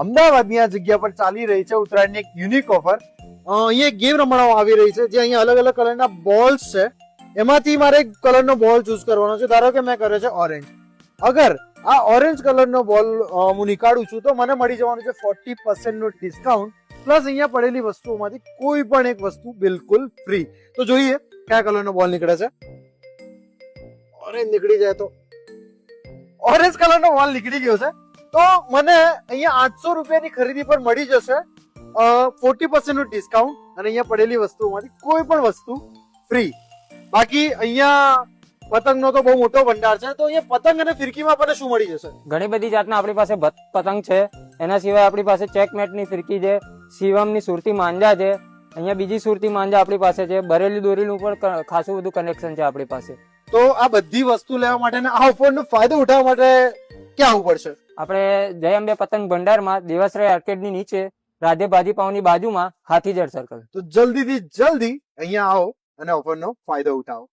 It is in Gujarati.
અમદાવાદની આ જગ્યા પર ચાલી રહી છે ઉત્તરાયણની એક યુનિક ઓફર. અહીંયા એક ગેમ રમાડવામાં આવી રહી છે, જે અહીંયા અલગ અલગ કલરના બોલ્સ છે. એમાંથી મારે એક કલરનો બોલ ચૂઝ કરવાનો છે. ધારો કે મેં કર્યો છે ઓરેન્જ. અગર આ ઓરેન્જ કલરનો બોલ હું નીકાળું છું તો મને મળી જવાનું છે 40% નું ડિસ્કાઉન્ટ, પ્લસ અહીંયા પડેલી વસ્તુઓમાંથી કોઈ પણ એક વસ્તુ બિલકુલ ફ્રી. તો જોઈએ કયા કલરનો બોલ નીકળે છે. ઓરેન્જ નીકળી જાય તો ઓરેન્જ કલરનો બોલ નીકળી ગયો છે, તો મને અહીંયા 800 રૂપિયાની ખરીદી પર મળી જશે 40% નું ડિસ્કાઉન્ટ, અને અહીંયા પડેલી વસ્તુઓમાંથી કોઈ પણ વસ્તુ ફ્રી. બાકી અહીંયા પતંગનો તો બહુ મોટો ભંડાર છે, તો અહીંયા પતંગ અને ફિરકીમાં આપણને શું મળી જશે? ઘણી બધી જાતના આપણી પાસે પતંગ છે. એના સિવાય આપણી પાસે ચેકમેટની ફિરકી છે, શિવમની સુરતી માંજા છે. અહીંયા બીજી સુરતી માંજા આપણી પાસે છે. બરેલી દોરીનું પણ ખાસું બધું કનેક્શન છે આપણી પાસે. તો આ બધી વસ્તુ લેવા માટે અને આ ઓફરનો ફાયદો ઉઠાવવા માટે ક્યાં આવવું પડશે? આપણે જય અંબે પતંગ ભંડારમાં દેવાશ્રય આર્કેડની નીચે રાધે ભાજી પાવની બાજુમાં હાથીજર સર્કલ. તો જલ્દીથી જલ્દી અહીંયા આવો અને ઓફરનો ફાયદો ઉઠાવો.